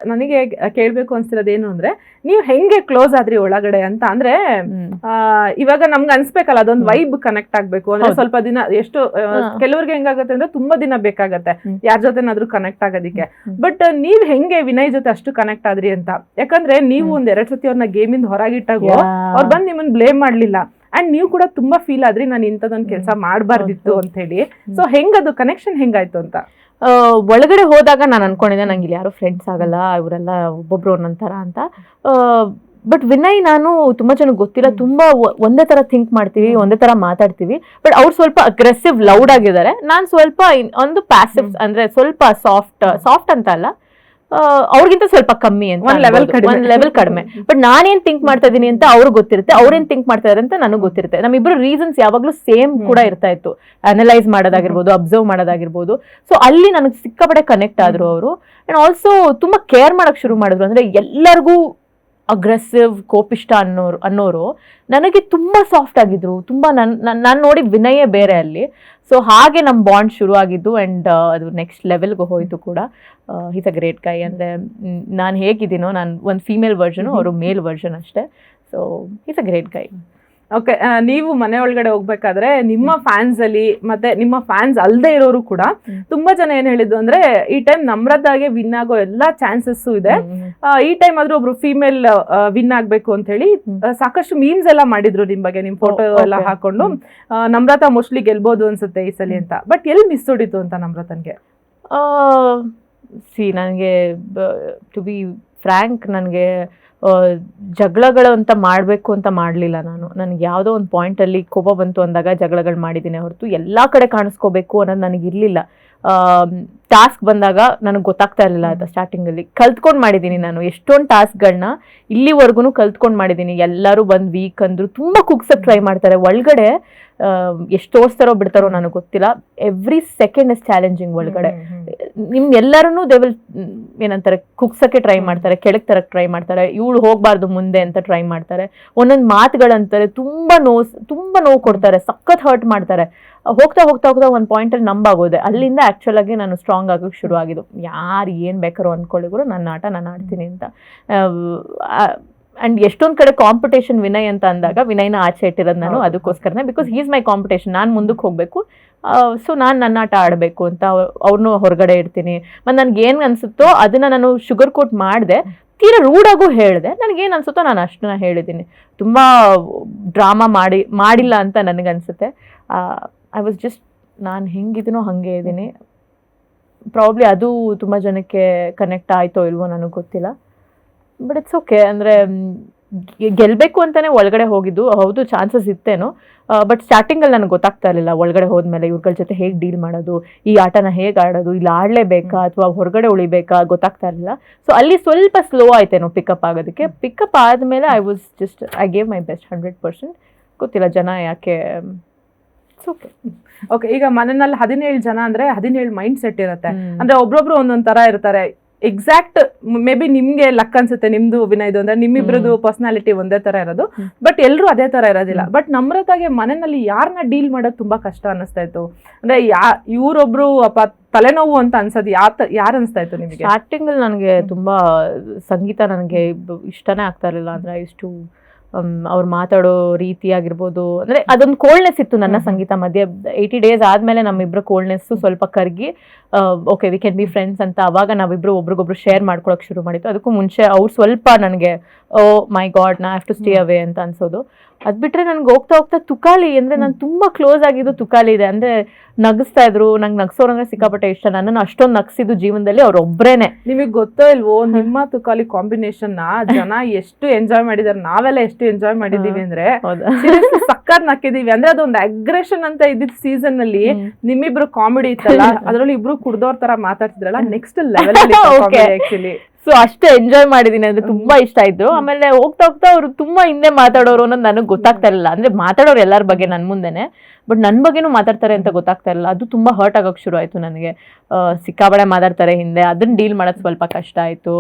ನನಗೆ ಕೇಳ್ಬೇಕು ಅನ್ಸ್ತಿರೋದು ಏನು ಅಂದ್ರೆ ನೀವು ಹೆಂಗೆ ಕ್ಲೋಸ್ ಆದ್ರಿ ಒಳಗಡೆ ಅಂತ ಅಂದ್ರೆ ಇವಾಗ ನಮ್ಗೆ ಅನ್ಸ್ಬೇಕಲ್ಲ ಅದೊಂದು ವೈಬ್ ಕನೆಕ್ಟ್ ಆಗ್ಬೇಕು ಅಂದ್ರೆ ಸ್ವಲ್ಪ ದಿನ ಎಷ್ಟು ಕೆಲವ್ರಿಗೆ ಹೆಂಗಾಗತ್ತೆ ಅಂದ್ರೆ ತುಂಬಾ ದಿನ ಬೇಕಾಗತ್ತೆ ಯಾರ ಜೊತೆನಾದ್ರೂ ಕನೆಕ್ಟ್ ಆಗೋದಿಕ್ಕೆ. ಬಟ್ ನೀವ್ ಹೆಂಗೆ ವಿನಯ್ ಜೊತೆ ಅಷ್ಟು ಕನೆಕ್ಟ್ ಆದ್ರಿ ಅಂತ? ಯಾಕಂದ್ರೆ ನೀವು ಒಂದ್ 2 ಸತಿ ಅವ್ರನ್ನ ಗೇಮಿಂದ ಹೊರಗಿಟ್ಟಾಗು ಅವ್ರು ಬಂದ್ ನಿಮ್ಮನ್ನ ಬ್ಲೇಮ್ ಮಾಡ್ಲಿಲ್ಲ ಅಂಡ್ ನೀವು ಕೂಡ ತುಂಬಾ ಫೀಲ್ ಆದ್ರಿ ನಾನು ಇಂಥದೊಂದ್ ಕೆಲಸ ಮಾಡ್ಬಾರ್ದಿತ್ತು ಅಂತ ಹೇಳಿ. ಸೊ ಹೆಂಗದು ಕನೆಕ್ಷನ್ ಹೆಂಗಾಯ್ತು ಅಂತ? ಒಳಗಡೆ ಹೋದಾಗ ನಾನು ಅನ್ಕೊಂಡಿದ್ದೆ ನಂಗೆ ಇಲ್ಲಿ ಯಾರು ಫ್ರೆಂಡ್ಸ್ ಆಗಲ್ಲ, ಇವರೆಲ್ಲ ಒಬ್ಬೊಬ್ರು ಒಂದೊಂಥರ ಅಂತ. ಬಟ್ ವಿನಯ್ ನಾನು ತುಂಬಾ ಜನಕ್ಕೆ ಗೊತ್ತಿಲ್ಲ, ತುಂಬಾ ಒಂದೇ ತರ ಥಿಂಕ್ ಮಾಡ್ತೀವಿ, ಒಂದೇ ತರ ಮಾತಾಡ್ತೀವಿ. ಬಟ್ ಅವ್ರು ಸ್ವಲ್ಪ ಅಗ್ರೆಸಿವ್ ಲೌಡ್ ಆಗಿದ್ದಾರೆ, ನಾನು ಸ್ವಲ್ಪ ಒಂದು ಪ್ಯಾಸಿವ್ ಅಂದ್ರೆ ಸ್ವಲ್ಪ ಸಾಫ್ಟ್ ಅಂತ ಅಲ್ಲ, ಅವ್ರಿಗಿಂತ ಸ್ವಲ್ಪ ಕಮ್ಮಿ ಅಂತ, ಒಂದ್ ಲೆವೆಲ್ ಕಡಿಮೆ. ಬಟ್ ನಾನೇನ್ ಥಿಂಕ್ ಮಾಡ್ತಾ ಇದೀನಿ ಅಂತ ಅವ್ರಿಗೆ ಗೊತ್ತಿರುತ್ತೆ, ಅವ್ರೇನ್ ಥಿಂಕ್ ಮಾಡ್ತಾ ಇದಾರೆ ಅಂತ ನನಗೆ ಗೊತ್ತಿರುತ್ತೆ. ನಮ್ಮಿಬ್ರು ರೀಸನ್ಸ್ ಯಾವಾಗ್ಲೂ ಸೇಮ್ ಕೂಡ ಇರ್ತಾ ಇತ್ತು, ಅನಲೈಸ್ ಮಾಡೋದಾಗಿರ್ಬೋದು, ಅಬ್ಸರ್ವ್ ಮಾಡೋದಾಗಿರ್ಬೋದು. ಸೊ ಅಲ್ಲಿ ನನಗೆ ಸಿಕ್ಕಾಪಟ್ಟೆ ಕನೆಕ್ಟ್ ಆದ್ರು ಅವರು. ಅಂಡ್ ಆಲ್ಸೋ ತುಂಬಾ ಕೇರ್ ಮಾಡಕ್ ಶುರು ಮಾಡಿದ್ರು. ಅಂದ್ರೆ ಎಲ್ಲರಿಗೂ ಅಗ್ರೆಸಿವ್ ಕೋಪಿಷ್ಟ ಅನ್ನೋರು ನನಗೆ ತುಂಬಾ ಸಾಫ್ಟ್ ಆಗಿದ್ರು. ತುಂಬಾ ನಾನು ನೋಡಿದ ವಿನಯೇ ಬೇರೆ ಅಲ್ಲಿ. ಸೊ ಹಾಗೆ ನಮ್ಮ ಬಾಂಡ್ ಶುರು ಆಗಿದ್ದು ಅಂಡ್ ಅದು ನೆಕ್ಸ್ಟ್ ಲೆವೆಲ್ಗೆ ಹೋಯ್ತು ಕೂಡ. ಈಸ್ ಅ ಗ್ರೇಟ್ ಗೈ. ಅಂದ್ರೆ ನಾನು ಹೇಗಿದ್ದೀನೋ, ನಾನು ಒಂದು ಫೀಮೇಲ್ ವರ್ಷನು, ಅವರು ಮೇಲ್ ವರ್ಷನ್ ಅಷ್ಟೇ. So is a great Guy. Okay, ನೀವು ಮನೆ ಒಳಗಡೆ ಹೋಗ್ಬೇಕಾದ್ರೆ ನಿಮ್ಮ ಫ್ಯಾನ್ಸ್ ಅಲ್ಲಿ ಮತ್ತೆ ನಿಮ್ಮ ಫ್ಯಾನ್ಸ್ ಅಲ್ಲದೆ ಇರೋರು ಕೂಡ ತುಂಬಾ ಜನ ಏನ್ ಹೇಳಿದ್ದು ಅಂದ್ರೆ ಈ ಟೈಮ್ ನಮ್ರತಾಗೆ ವಿನ್ ಆಗೋ ಎಲ್ಲಾ ಚಾನ್ಸಸ್ ಇದೆ, ಈ ಟೈಮ್ ಆದ್ರೂ ಒಬ್ರು ಫೀಮೇಲ್ ವಿನ್ ಆಗ್ಬೇಕು ಅಂತ ಹೇಳಿ ಸಾಕಷ್ಟು ಮೀಮ್ಸ್ ಎಲ್ಲ ಮಾಡಿದ್ರು ನಿಮ್ ಬಗ್ಗೆ, ನಿಮ್ ಫೋಟೋ ಎಲ್ಲ ಹಾಕೊಂಡು ನಮ್ರತಾ ಮೋಸ್ಟ್ಲಿ ಗೆಲ್ಬಹುದು ಅನ್ಸುತ್ತೆ ಈ ಸಲ ಅಂತ. ಬಟ್ ಎಲ್ಲಿ ಮಿಸ್ ಹೊಡಿತು ಅಂತ ನಮ್ರತನ್ಗೆ? ನನಗೆ ಟು ಬಿ ಫ್ರ್ಯಾಂಕ್, ನನಗೆ ಜಗಳಗಳು ಅಂತ ಮಾಡಬೇಕು ಅಂತ ಮಾಡಲಿಲ್ಲ ನಾನು. ನನಗೆ ಯಾವುದೋ ಒಂದು ಪಾಯಿಂಟಲ್ಲಿ ಕೋಪ ಬಂತು ಅಂದಾಗ ಜಗಳಗಳು ಮಾಡಿದ್ದೀನಿ ಹೊರತು ಎಲ್ಲ ಕಡೆ ಕಾಣಿಸ್ಕೋಬೇಕು ಅನ್ನೋದು ನನಗಿರಲಿಲ್ಲ. ಟಾಸ್ಕ್ ಬಂದಾಗ ನನಗೆ ಗೊತ್ತಾಗ್ತಾ ಇರಲಿಲ್ಲ ಅದು ಸ್ಟಾರ್ಟಿಂಗಲ್ಲಿ. ಕಲ್ತ್ಕೊಂಡು ಮಾಡಿದ್ದೀನಿ ನಾನು ಎಷ್ಟೊಂದು ಟಾಸ್ಕ್ಗಳನ್ನ, ಇಲ್ಲಿವರೆಗೂ ಕಲ್ತ್ಕೊಂಡು ಮಾಡಿದ್ದೀನಿ. ಎಲ್ಲರೂ ಬಂದು ವೀಕ್ ಅಂದರು, ತುಂಬ ಕುಗ್ಸಕ್ಕೆ ಟ್ರೈ ಮಾಡ್ತಾರೆ ಒಳಗಡೆ. ಎಷ್ಟು ತೋರಿಸ್ತಾರೋ ಬಿಡ್ತಾರೋ ನನಗೆ ಗೊತ್ತಿಲ್ಲ. ಎವ್ರಿ ಸೆಕೆಂಡ್ ಇಸ್ ಚಾಲೆಂಜಿಂಗ್ ಒಳಗಡೆ. ಎಲ್ಲರೂ ದೇ ವಿಲ್ ಏನಂತಾರೆ, ಕುಗ್ಸಕ್ಕೆ ಟ್ರೈ ಮಾಡ್ತಾರೆ, ಕೆಳಗೆ ತರಕ್ಕೆ ಟ್ರೈ ಮಾಡ್ತಾರೆ, ಇವಳು ಹೋಗಬಾರ್ದು ಮುಂದೆ ಅಂತ ಟ್ರೈ ಮಾಡ್ತಾರೆ. ಒಂದೊಂದು ಮಾತುಗಳಂತಾರೆ ತುಂಬ ನೋವು ಕೊಡ್ತಾರೆ, ಸಖತ್ ಹರ್ಟ್ ಮಾಡ್ತಾರೆ. ಹೋಗ್ತಾ ಒಂದು ಪಾಯಿಂಟಲ್ಲಿ ನಂಬಾಗೋದೆ. ಅಲ್ಲಿಂದ ಆ್ಯಕ್ಚುಲ್ ಆಗಿ ನಾನು ಸ್ಟ್ರಾಂಗ್ ಆಗೋಕ್ಕೆ ಶುರು ಆಗಿದ್ದು. ಯಾರು ಏನು ಬೇಕಾರೋ ಅಂದ್ಕೊಳ್ಳಿದ್ರು ನನ್ನ ಆಟ ನಾನು ಆಡ್ತೀನಿ ಅಂತ. ಆ್ಯಂಡ್ ಎಷ್ಟೊಂದು ಕಡೆ ಕಾಂಪಿಟೇಷನ್ ವಿನಯ್ ಅಂತ ಅಂದಾಗ ವಿನಯ್ನ ಆಚೆ ಇಟ್ಟಿರೋದು ನಾನು ಅದಕ್ಕೋಸ್ಕರನೇ, because he is my competition. ನಾನು ಮುಂದಕ್ಕೆ ಹೋಗಬೇಕು, ಸೊ ನಾನು ನನ್ನ ಆಟ ಆಡಬೇಕು ಅಂತ ಅವ್ರನ್ನೂ ಹೊರಗಡೆ ಇಡ್ತೀನಿ. ಮತ್ತು ನನಗೆ ಏನು ಅನಿಸುತ್ತೋ ಅದನ್ನು ನಾನು ಶುಗರ್ ಕೋಟ್ ಮಾಡಿದೆ, ತೀರಾ ರೂಢಾಗೂ ಹೇಳಿದೆ. ನನಗೇನು ಅನಿಸುತ್ತೋ ನಾನು ಅಷ್ಟನ್ನ ಹೇಳಿದ್ದೀನಿ. ತುಂಬ ಡ್ರಾಮಾ ಮಾಡಿಲ್ಲ ಅಂತ ನನಗನ್ಸುತ್ತೆ. ಐ ವಾಸ್ ಜಸ್ಟ್, ನಾನು ಹೆಂಗಿದ್ದೀನೋ ಹಾಗೆ ಇದ್ದೀನಿ. ಪ್ರಾಬ್ಲಿ ಅದು ತುಂಬ ಜನಕ್ಕೆ ಕನೆಕ್ಟ್ ಆಯಿತೋ ಇಲ್ವೋ ನನಗೆ ಗೊತ್ತಿಲ್ಲ. But it's okay. ಅಂದರೆ ಗೆಲ್ಲಬೇಕು ಅಂತಲೇ ಒಳಗಡೆ ಹೋಗಿದ್ದು, ಹೌದು ಚಾನ್ಸಸ್ ಇತ್ತೇನೋ. ಬಟ್ ಸ್ಟಾರ್ಟಿಂಗಲ್ಲಿ ನನಗೆ ಗೊತ್ತಾಗ್ತಾ ಇರಲಿಲ್ಲ ಒಳಗಡೆ ಹೋದ್ಮೇಲೆ ಇವ್ರಗಳ ಜೊತೆ ಹೇಗೆ ಡೀಲ್ ಮಾಡೋದು, ಈ ಆಟನ ಹೇಗೆ ಆಡೋದು, ಇಲ್ಲಿ ಆಡಲೇಬೇಕಾ ಅಥವಾ ಹೊರಗಡೆ ಉಳಿಬೇಕಾ ಗೊತ್ತಾಗ್ತಾ ಇರಲಿಲ್ಲ. ಸೊ ಅಲ್ಲಿ ಸ್ವಲ್ಪ ಸ್ಲೋ ಆಯ್ತೇನೋ ಪಿಕಪ್ ಆಗೋದಕ್ಕೆ. ಪಿಕಪ್ ಆದಮೇಲೆ ಐ ಗೇವ್ ಮೈ ಬೆಸ್ಟ್ 100%. ಗೊತ್ತಿಲ್ಲ ಜನ ಯಾಕೆ. ಓಕೆ ಓಕೆ, ಈಗ ಮನೆಯಲ್ಲಿ 17 ಜನ ಅಂದ್ರೆ 17 ಮೈಂಡ್ ಸೆಟ್ ಇರುತ್ತೆ. ಅಂದ್ರೆ ಒಬ್ರೊಬ್ರು ಒಂದೊಂದ್ ತರ ಇರ್ತಾರೆ. ಎಕ್ಸಾಕ್ಟ್ ಮೇ ಬಿ ನಿಮ್ಗೆ ಲಕ್ ಅನ್ಸುತ್ತೆ ನಿಮ್ದು ವಿನಯ್ದು ಅಂದ್ರೆ ನಿಮ್ಮಿಬ್ರದ್ದು ಪರ್ಸನಾಲಿಟಿ ಒಂದೇ ತರ ಇರೋದು, ಬಟ್ ಎಲ್ರು ಅದೇ ತರ ಇರೋದಿಲ್ಲ. ಬಟ್ ನಮ್ರತಾಗೆ ಮನೆಯಲ್ಲಿ ಯಾರನ್ನ ಡೀಲ್ ಮಾಡೋದು ತುಂಬಾ ಕಷ್ಟ ಅನಿಸ್ತಾ ಇತ್ತು. ಅಂದ್ರೆ ಇವ್ರೊಬ್ರು ತಲೆನೋವು ಅಂತ ಅನ್ಸೋದು ಯಾರು ಅನಿಸ್ತಾ ಇತ್ತು ನಿಮಗೆ? ಸ್ಟಾರ್ಟಿಂಗ್ ಅಲ್ಲಿ ನನಗೆ ತುಂಬಾ ಸಂಗೀತ ನನಗೆ ಇಷ್ಟನೇ ಆಗ್ತಾ ಇರಲಿಲ್ಲ. ಅಂದ್ರೆ ಇಷ್ಟು ಅವ್ರು ಮಾತಾಡೋ ರೀತಿ ಆಗಿರ್ಬೋದು, ಅಂದ್ರೆ ಅದೊಂದು ಕೋಲ್ಡ್ನೆಸ್ ಇತ್ತು ನನ್ನ ಸಂಗೀತ ಮಧ್ಯೆ. 80 days ಆದ್ಮೇಲೆ ನಮ್ಮಿಬ್ರು ಕೋಲ್ಡ್ನೆಸ್ ಸ್ವಲ್ಪ ಕರಗಿ okay we can be friends ಅಂತ ಅವಾಗ ನಾವಿಬ್ರು ಒಬ್ರಿಗೊಬ್ರು ಶೇರ್ ಮಾಡ್ಕೊಳಕ್ ಶುರು ಮಾಡಿತ್ತು. ಅದಕ್ಕೂ ಮುಂಚೆ ಅವ್ರು ಸ್ವಲ್ಪ ನನಗೆ ಓ ಮೈ ಗಾಡ್ ನಾ ಹ್ಯಾವ್ ಟು ಸ್ಟೇ ಅವೇ ಅಂತ ಅನ್ಸೋದು. ಅದ್ ಬಿಟ್ರೆ ನನ್ಗೆ ಹೋಗ್ತಾ ತುಕಾಲಿ ಅಂದ್ರೆ ನಾನು ತುಂಬಾ ಕ್ಲೋಸ್ ಆಗಿದ್ದು ತುಕಾಲಿ ಇದೆ. ಅಂದ್ರೆ ನಗಿಸ್ತಾ ಇದ್ರು, ನಂಗೆ ನಗ್ಸೋರಂದ್ರೆ ಸಿಕ್ಕಾಪಟ್ಟೆ ಇಷ್ಟ. ನನ್ನನ್ನು ಅಷ್ಟೊಂದು ನಗ್ಸಿದ್ದು ಜೀವನದಲ್ಲಿ ಅವ್ರೊಬ್ರೇನೆ. ನಿಮಗ್ ಗೊತ್ತೋ ಇಲ್ವೋ, ನಿಮ್ಮ ತುಕಾಲಿ ಕಾಂಬಿನೇಷನ್ ನ ಜನ ಎಷ್ಟು ಎಂಜಾಯ್ ಮಾಡಿದಾರೆ, ನಾವೆಲ್ಲ ಎಷ್ಟು ಎಂಜಾಯ್ ಮಾಡಿದೀವಿ ಅಂದ್ರೆ ಸಕ್ಕತ್ ನಕ್ಕಿದೀವಿ. ಅಂದ್ರೆ ಅದೊಂದು ಅಗ್ರೆಷನ್ ಅಂತ ಇದ್ದಿದ್ ಸೀಸನ್ ಅಲ್ಲಿ ನಿಮ್ಮಿಬ್ರು ಕಾಮಿಡಿ ಇತ್ತಲ್ಲ, ಅದ್ರಲ್ಲಿ ಇಬ್ರು ಕುಡ್ದೋರ್ ತರ ಮಾತಾಡ್ತಿದ್ರಲ್ಲ, ನೆಕ್ಸ್ಟ್ ಲೆವೆಲ್ ಆಕ್ಚುಲಿ. ಸೊ ಅಷ್ಟು ಎಂಜಾಯ್ ಮಾಡಿದೀನಿ, ಅಂದ್ರೆ ತುಂಬಾ ಇಷ್ಟ ಆಯ್ತು. ಆಮೇಲೆ ಹೋಗ್ತಾ ಅವ್ರು ತುಂಬಾ ಹಿಂದೆ ಮಾತಾಡೋರು ಅನ್ನೋದು ನನಗೆ ಗೊತ್ತಾಗ್ತಾ ಇರಲಿಲ್ಲ. ಅಂದ್ರೆ ಮಾತಾಡೋರು ಎಲ್ಲರ ಬಗ್ಗೆ ನನ್ ಮುಂದೆನೆ, ಬಟ್ ನನ್ನ ಬಗ್ಗೆನೂ ಮಾತಾಡ್ತಾರೆ ಅಂತ ಗೊತ್ತಾಗ್ತಾ ಇರಲಿಲ್ಲ. ಅದು ತುಂಬಾ ಹರ್ಟ್ ಆಗೋಕ್ ಶುರು ಆಯ್ತು ನನಗೆ. ಸಿಕ್ಕಾಬಡೆ ಮಾತಾಡ್ತಾರೆ ಹಿಂದೆ, ಅದನ್ನ ಡೀಲ್ ಮಾಡೋದು ಸ್ವಲ್ಪ ಕಷ್ಟ ಆಯ್ತು.